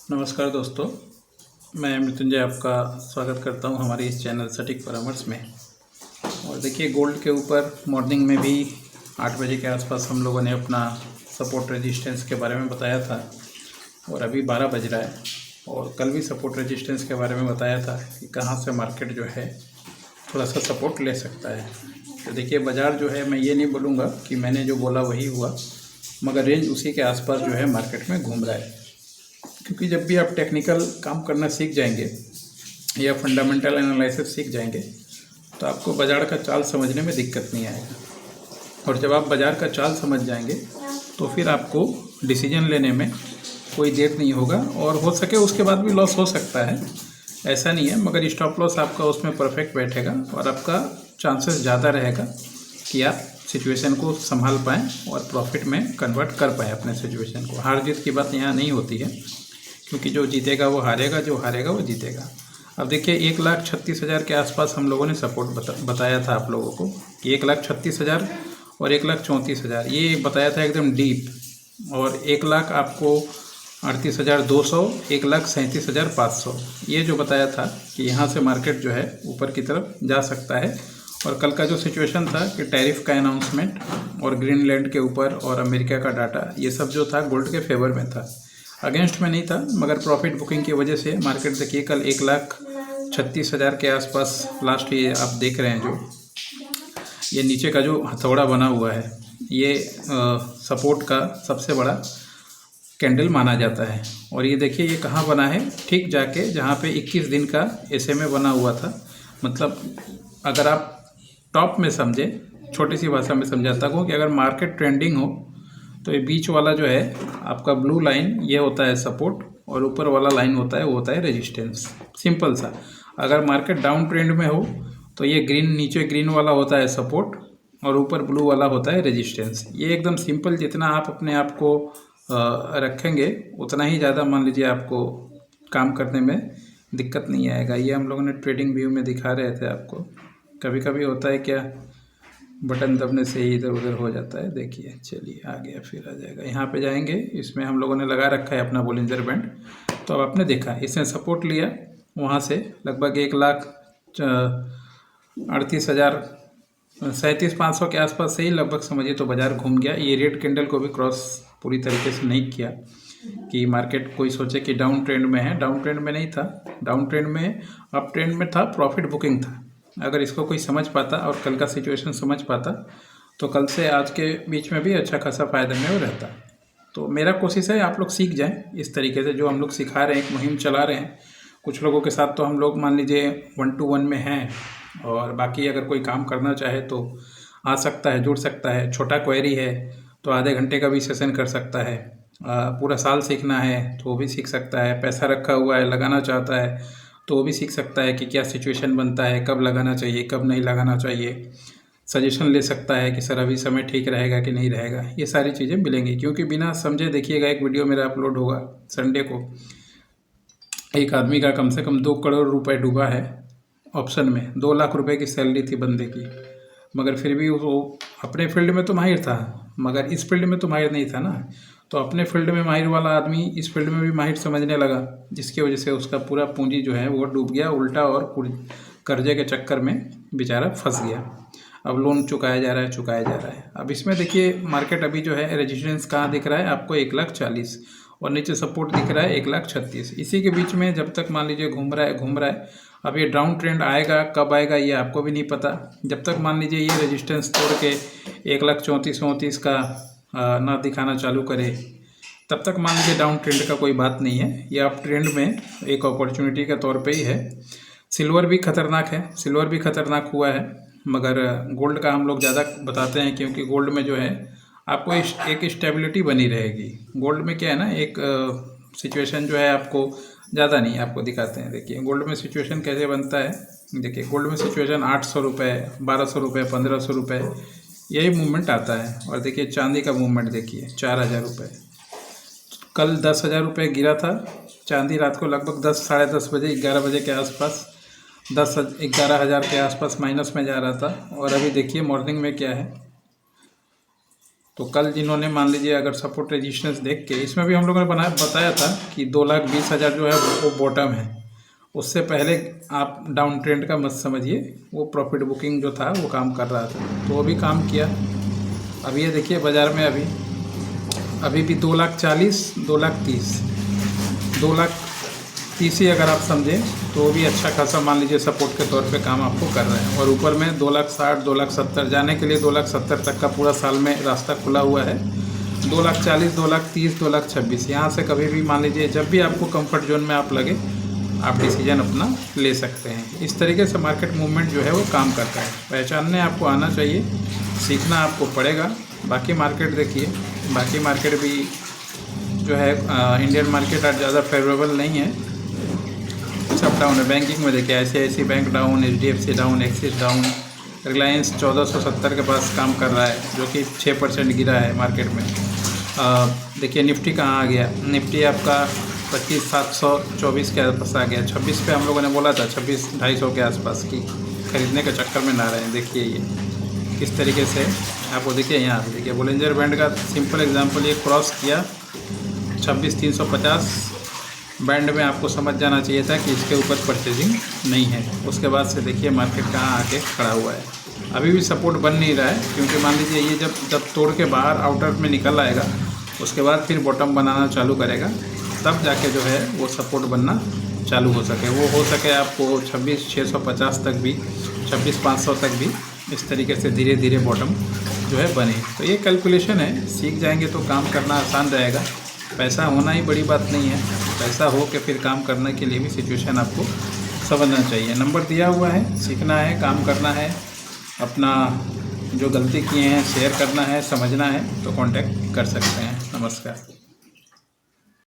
नमस्कार दोस्तों, मैं मृत्युंजय आपका स्वागत करता हूं हमारे इस चैनल सटीक परामर्श में। और देखिए, गोल्ड के ऊपर मॉर्निंग में भी 8 बजे के आसपास हम लोगों ने अपना सपोर्ट रेजिस्टेंस के बारे में बताया था और अभी 12 बज रहा है। और कल भी सपोर्ट रेजिस्टेंस के बारे में बताया था कि कहां से मार्केट जो है थोड़ा सा सपोर्ट ले सकता है। तो देखिए, बाज़ार जो है, मैं ये नहीं बोलूँगा कि मैंने जो बोला वही हुआ, मगर रेंज उसी के आसपास जो है मार्केट में घूम रहा है। क्योंकि जब भी आप टेक्निकल काम करना सीख जाएंगे या फंडामेंटल एनालिसिस सीख जाएंगे तो आपको बाज़ार का चाल समझने में दिक्कत नहीं आएगा। और जब आप बाज़ार का चाल समझ जाएंगे तो फिर आपको डिसीजन लेने में कोई देर नहीं होगा, और हो सके उसके बाद भी लॉस हो सकता है, ऐसा नहीं है, मगर स्टॉप लॉस आपका उसमें परफेक्ट बैठेगा और आपका चांसेस ज़्यादा रहेगा कि आप सिचुएशन को संभाल पाएँ और प्रॉफिट में कन्वर्ट कर पाएँ अपने सिचुएशन को। हार जीत की बात यहाँ नहीं होती है, क्योंकि जो जीतेगा वो हारेगा, जो हारेगा वो जीतेगा। अब देखिए, 1,36,000 के आसपास हम लोगों ने सपोर्ट बताया था आप लोगों को कि 1,36,000 और 1,34,000 ये बताया था एकदम डीप। और 1,00,000 आपको 38,200, 1,37,500 ये जो बताया था कि यहाँ से मार्केट जो है ऊपर की तरफ जा सकता है। और कल का जो सिचुएशन था कि टैरिफ का अनाउंसमेंट और ग्रीनलैंड के ऊपर और अमेरिका का डाटा, ये सब जो था गोल्ड के फेवर में था, अगेंस्ट में नहीं था, मगर प्रॉफिट बुकिंग की वजह से मार्केट देखिए कल 1,36,000 के आसपास लास्ट ये आप देख रहे हैं। जो ये नीचे का जो हथौड़ा बना हुआ है, ये सपोर्ट का सबसे बड़ा कैंडल माना जाता है। और ये देखिए, ये कहाँ बना है, ठीक जाके जहाँ पे 21 दिन का SMA बना हुआ था। मतलब अगर आप टॉप में समझे, छोटी सी भाषा में समझाता हूँ कि अगर मार्केट ट्रेंडिंग हो तो ये बीच वाला जो है आपका ब्लू लाइन, ये होता है सपोर्ट, और ऊपर वाला लाइन होता है वो होता है रेजिस्टेंस। सिंपल सा। अगर मार्केट डाउन ट्रेंड में हो तो ये ग्रीन, नीचे ग्रीन वाला होता है सपोर्ट और ऊपर ब्लू वाला होता है रेजिस्टेंस। ये एकदम सिंपल, जितना आप अपने आप को रखेंगे उतना ही ज़्यादा मान लीजिए आपको काम करने में दिक्कत नहीं आएगा। ये हम लोगों ने ट्रेडिंग व्यू में दिखा रहे थे आपको। कभी कभी होता है क्या, बटन दबने से ही इधर उधर हो जाता है। देखिए, चलिए आ गया, फिर आ जाएगा। यहाँ पे जाएंगे, इसमें हम लोगों ने लगा रखा है अपना बोलिंजर बैंड। तो अब आपने देखा, इसने सपोर्ट लिया वहाँ से लगभग 1,38,000, 37,500 के आसपास से ही लगभग समझिए तो बाज़ार घूम गया। ये रेड कैंडल को भी क्रॉस पूरी तरीके से नहीं किया कि मार्केट कोई सोचे कि डाउन ट्रेंड में है। डाउन ट्रेंड में नहीं था, डाउन ट्रेंड में, अप ट्रेंड में था, प्रॉफिट बुकिंग था। अगर इसको कोई समझ पाता और कल का सिचुएशन समझ पाता तो कल से आज के बीच में भी अच्छा खासा फ़ायदा में वो रहता। तो मेरा कोशिश है आप लोग सीख जाएं इस तरीके से, जो हम लोग सिखा रहे हैं, एक मुहिम चला रहे हैं। कुछ लोगों के साथ तो हम लोग मान लीजिए 1-to-1 में हैं, और बाकी अगर कोई काम करना चाहे तो आ सकता है, जुड़ सकता है। छोटा क्वेरी है तो आधे घंटे का भी सेशन कर सकता है। पूरा साल सीखना है तो वो भी सीख सकता है। पैसा रखा हुआ है, लगाना चाहता है तो वो भी सीख सकता है कि क्या सिचुएशन बनता है, कब लगाना चाहिए, कब नहीं लगाना चाहिए। सजेशन ले सकता है कि सर अभी समय ठीक रहेगा कि नहीं रहेगा। ये सारी चीज़ें मिलेंगी, क्योंकि बिना समझे देखिएगा, एक वीडियो मेरा अपलोड होगा संडे को, एक आदमी का कम से कम 2 करोड़ रुपए डूबा है ऑप्शन में। 2 लाख रुपए की सैलरी थी बंदे की, मगर फिर भी वो अपने फील्ड में तो माहिर था, मगर इस फील्ड में तो माहिर नहीं था ना। तो अपने फील्ड में माहिर वाला आदमी इस फील्ड में भी माहिर समझने लगा, जिसकी वजह से उसका पूरा पूंजी जो है वो डूब गया उल्टा, और पूरी कर्जे के चक्कर में बेचारा फंस गया। अब लोन चुकाया जा रहा है, चुकाया जा रहा है। अब इसमें देखिए, मार्केट अभी जो है रेजिस्टेंस कहाँ दिख रहा है आपको, 1,40,000, और नीचे सपोर्ट दिख रहा है 1,36,000। इसी के बीच में जब तक मान लीजिए घूम रहा है, घूम रहा है। अब ये डाउन ट्रेंड आएगा, कब आएगा ये आपको भी नहीं पता। जब तक मान लीजिए ये रेजिस्टेंस तोड़ के 1,34,34 का ना दिखाना चालू करे, तब तक मान लीजिए डाउन ट्रेंड का कोई बात नहीं है। ये आप ट्रेंड में एक अपॉर्चुनिटी के तौर पे ही है। सिल्वर भी खतरनाक है, सिल्वर भी खतरनाक हुआ है, मगर गोल्ड का हम लोग ज़्यादा बताते हैं, क्योंकि गोल्ड में जो है आपको एक स्टेबिलिटी बनी रहेगी। गोल्ड में क्या है ना, एक सिचुएशन जो है आपको ज़्यादा नहीं आपको दिखाते हैं। देखिए गोल्ड में सिचुएशन कैसे बनता है। देखिए गोल्ड में सिचुएशन 800 रुपये, 1200 रुपये, 1500 रुपये, यही मूवमेंट आता है। और देखिए चांदी का मूवमेंट देखिए, 4,000 रुपये। कल 10,000 रुपये गिरा था चांदी, रात को लगभग 10, साढ़े 10 बजे, 11 बजे के आसपास 11,000 के आसपास माइनस में जा रहा था। और अभी देखिए मॉर्निंग में क्या है, तो कल जिन्होंने मान लीजिए अगर सपोर्ट रेजिस्टेंस देख के, इसमें भी हम लोगों ने बताया था कि 2,20,000 जो है वो बॉटम है। उससे पहले आप डाउन ट्रेंड का मत समझिए, वो प्रॉफिट बुकिंग जो था वो काम कर रहा था, तो वो भी काम किया। अभी ये देखिए बाज़ार में अभी भी 2,40,000, 2,30,000, 2,30,000 ही अगर आप समझें तो वो भी अच्छा खासा मान लीजिए सपोर्ट के तौर पे काम आपको कर रहे हैं। और ऊपर में 2,60,000, 2,70,000 जाने के लिए 2,70,000 तक का पूरा साल में रास्ता खुला हुआ है। 2,40,000, 2,30,000, 2,26,000 यहाँ से कभी भी मान लीजिए जब भी आपको कंफर्ट जोन में आप लगे, आप डिसीजन अपना ले सकते हैं। इस तरीके से मार्केट मूवमेंट जो है वो काम करता है। पहचानने आपको आना चाहिए, सीखना आपको पड़ेगा। बाकी मार्केट देखिए, बाकी मार्केट भी जो है इंडियन मार्केट आज ज़्यादा फेवरेबल नहीं है, सब डाउन है। बैंकिंग में देखिए ICICI bank down, HDFC down, axis down, Reliance 1470 के पास काम कर रहा है, जो कि 6% गिरा है मार्केट में। देखिए निफ्टी कहाँ आ गया, निफ्टी आपका 25,724 के आसपास आ गया। 26 पे हम लोगों ने बोला था 26,250 के आसपास की खरीदने के चक्कर में ना रहें। देखिए ये किस तरीके से आपको देखिए, यहाँ पे देखिए बोलिंजर बैंड का सिंपल एग्जांपल, ये क्रॉस किया 26,350 बैंड में, आपको समझ जाना चाहिए था कि इसके ऊपर परचेजिंग नहीं है। उसके बाद से देखिए मार्केट कहाँ आके खड़ा हुआ है। अभी भी सपोर्ट बन नहीं रहा है, क्योंकि मान लीजिए ये जब तोड़ के बाहर आउटर में निकल आएगा, उसके बाद फिर बॉटम बनाना चालू करेगा, तब जाके जो है वो सपोर्ट बनना चालू हो सके। वो हो सके आपको 26,650 तक भी, 26,500 तक भी, इस तरीके से धीरे धीरे बॉटम जो है बने। तो ये कैलकुलेशन है, सीख जाएंगे तो काम करना आसान रहेगा। पैसा होना ही बड़ी बात नहीं है, पैसा हो के फिर काम करने के लिए भी सिचुएशन आपको समझना चाहिए। नंबर दिया हुआ है, सीखना है, काम करना है, अपना जो गलती किए हैं शेयर करना है, समझना है, तो कांटेक्ट कर सकते हैं। नमस्कार।